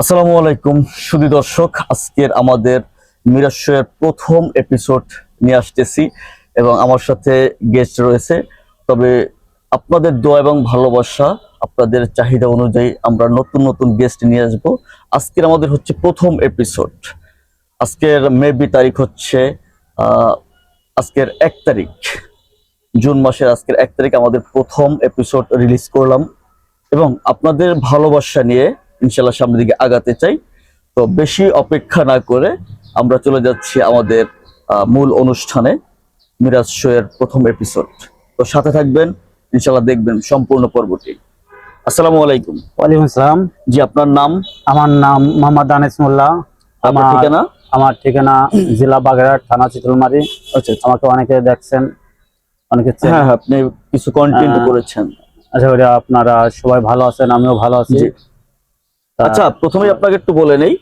আসসালামু আলাইকুম সুধী দর্শক, আজকের আমাদের মিরাজ শোয়ের প্রথম এপিসোড নিয়ে আসতেছি এবং আমার সাথে গেস্ট রয়েছে। তবে আপনাদের দোয়া এবং ভালোবাসা, আপনাদের চাহিদা অনুযায়ী আমরা নতুন নতুন গেস্ট নিয়ে আসবো। আজকের আমাদের হচ্ছে প্রথম এপিসোড। আজকের মেবি তারিখ হচ্ছে আজকের 1 তারিখ, জুন মাসের আজকের 1 তারিখ আমাদের প্রথম এপিসোড রিলিজ করলাম এবং আপনাদের ভালোবাসা নিয়ে ইনশাল্লাহ সামনের দিকে আগাতে চাই। তো বেশি অপেক্ষা না করে আমরা চলে যাচ্ছি আমাদের মূল অনুষ্ঠানে, মিরাজ শোয়ের প্রথম এপিসোড। তো সাথে থাকবেন, ইনশাল্লাহ দেখবেন সম্পূর্ণ পর্বটি। আসসালামু আলাইকুম। ওয়ালাইকুম আসসালাম। জি, আপনার নাম? আমার নাম মোহাম্মদ আনিস মোল্লা। আপনার ঠিকানা? আমার ঠিকানা জেলা বাগেরহাট, থানা চিতলমারি। আচ্ছা, আমাকে অনেকে দেখছেন, অনেকে চেনেন। হ্যাঁ, আপনি কিছু কন্টেন্ট করেছেন। আশা করি আপনারা সবাই ভালো আছেন, আমিও ভালো আছি। আচ্ছা, প্রথমে আপনাকে একটু বলে নেই,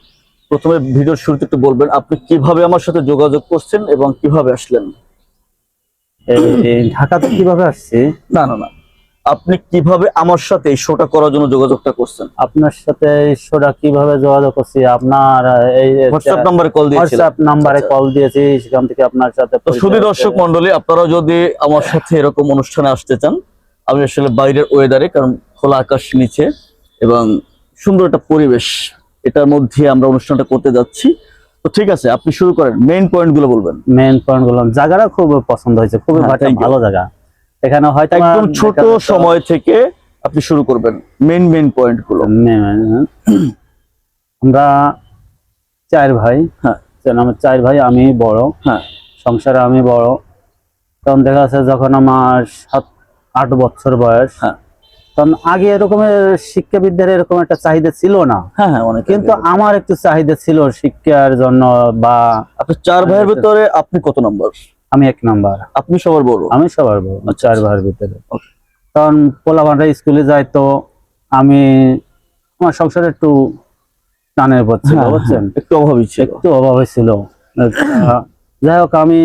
প্রথমে ভিডিওর শুরুতে একটু বলবেন আপনি কিভাবে আমার সাথে যোগাযোগ করছেন এবং কিভাবে আসলেন। ঢাকাতে কিভাবে আসছি? না না না, আপনি কিভাবে আমার সাথে এই শোটা করার জন্য যোগাযোগটা করছেন? আপনার সাথে এই শোটা কিভাবে যোগাযোগ করছি? আপনার এই হোয়াটসঅ্যাপ নম্বরে কল দিয়েছিলেন? হোয়াটসঅ্যাপ নম্বরে কল দিয়েছি, সেখান থেকে আপনার সাথে। তো শুধু দর্শক মন্ডলী, আপনারা যদি আমার সাথে এরকম অনুষ্ঠানে আসতে চান, আমি আসলে বাইরের ওয়েদারে, কারণ খোলা আকাশ নিচে এবং সুন্দর একটা পরিবেশ, এটার মধ্যে আমরা অনুষ্ঠানটা করতে যাচ্ছি। তো ঠিক আছে, আপনি শুরু করেন, মেইন পয়েন্ট গুলো বলবেন। মেইন পয়েন্ট গুলো, জায়গাটা খুব পছন্দ হয়েছে, খুবই ভালো জায়গা। এখানে হয়তো একদম ছোট সময় থেকে আপনি শুরু করবেন, মেইন পয়েন্ট গুলো। আমরা 4 ভাই। হ্যাঁ, আমার 4 ভাই, আমি বড়। হ্যাঁ, সংসারে আমি বড়। তখন দেখা যাচ্ছে যখন আমার 7-8 বছর বয়স, হ্যাঁ, তখন আগে এরকমের শিক্ষাবিদদের এরকম একটা চাহিদা ছিল না। হ্যাঁ, হ্যাঁ, অনেক। কিন্তু আমার একটু চাহিদা ছিল শিক্ষার জন্য। বা আপনি 4 ভাইয়ের ভিতরে আপনি কত নম্বর? আমি 1 নাম্বার। আপনি সবার বড়? আমি সবার বড় 4 ভাইয়ের ভিতরে। Okay. তখন পোলাপানরা স্কুলে যাইতো, আমি আমার সংসারে একটু টানের উপর ছিল, বুঝছেন, একটু অভাবী ছিল। একটু অভাব হয়েছিল। যাই হোক, আমি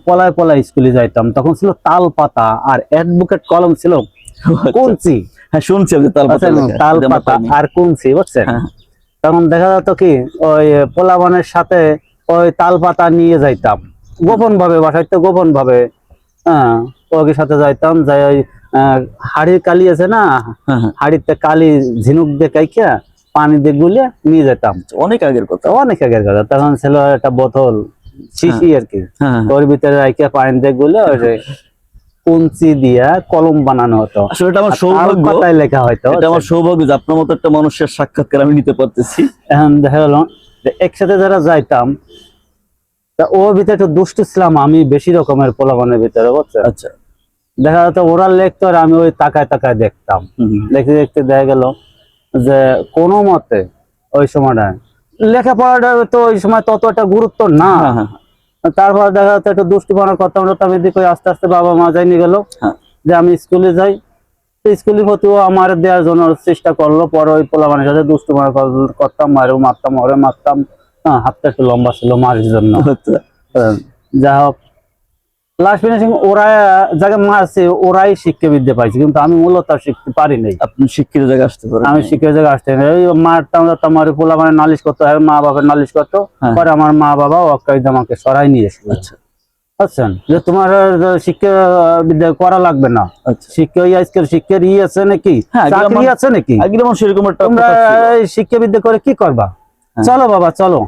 পলায় পলায় স্কুলে যাইতাম। তখন ছিল তাল পাতা আর অ্যাডভোকেট কলম ছিল, কুঞ্চি। হ্যাঁ, শুনছি আমি তাল পাতা আর কুঞ্চি, বুঝছেন। তখন দেখা যেত কি, ওই পোলাপানের সাথে ওই তাল পাতা নিয়ে যাইতাম গোপন ভাবে, বাসাইতে গোপন ভাবে। হ্যাঁ, ওকে সাথে যাইতাম, যাই ওই হাড়ির কালি আছে না, হাড়িতে কালি ঝিনুক দিয়ে কাইকা পানি দিয়ে গুলে নিয়ে যেতাম। অনেক আগের কথা, অনেক আগের কথা। তখন ছিল একটা বোতল, শিশি আর কি, ওর ভিতরে রাইখা পানি দিয়ে গুলে ওই কুঞ্চি দিয়া কলম বানানো হতো। আসলে এটা আমার সৌভাগ্য, পাতায় লেখা হয়তো। এটা আমার সৌভাগ্য যে আপনার মতো একটা মানুষের সাক্ষাৎকার আমি নিতে পারতেছি। এখন দেখা গেল যে একসাথে যারা যাইতাম, তা ওর ভিতরে একটু দুষ্ট ছিলাম আমি, বেশি রকমের পোলাপানের ভিতরে, বুঝছেন। আচ্ছা, দেখা যেত ওরা লিখতো আর আমি ওই তাকায় তাকায় দেখতাম। দেখতে দেখতে দেখা গেল যে কোনো মতে ওই সময়টা লেখাপড়াটা তো ওই সময় তত একটা গুরুত্ব না। তারপর দেখা যাচ্ছে একটু দুষ্টিপনা করতাম, আমি দিকে আস্তে আস্তে বাবা মা যাইনি গেল যে আমি স্কুলে যাই। স্কুলের প্রতিও আমার দেওয়ার জন্য চেষ্টা করলো। পরে ওই পোলাপানের সাথে দুষ্টিপনা করতাম, মারেও মারতাম, ওরে মারতাম। হাতটা একটু লম্বা ছিল মারির জন্য। যা হোক, লাস্ট ফিনিশিং ওরা যাকে মারছে ওরাই শিক্ষাবিদ্যা পাইছে, কিন্তু আমি মূলত শিখতে পারি নাই। আপনি শিক্ষিত জায়গায় আসতে পারেন? আমি শিক্ষিত জায়গায় আসতে পারি। মারতাম আমার পোলা মানে নালিশ করতো, মা বাবার নালিশ করতো। পরে আমার মা বাবা অক্কাইদ আমাকে সরাই নিয়ে এসেছিল। বুঝছেন, যে তোমার শিক্ষা বিদ্যা করা লাগবে না, শিক্ষা আজকের শিক্ষার আছে নাকি, চাকরি আছে নাকি, তোমরা শিক্ষা বিদ্যা করে কি করবা, চলো বাবা চলো।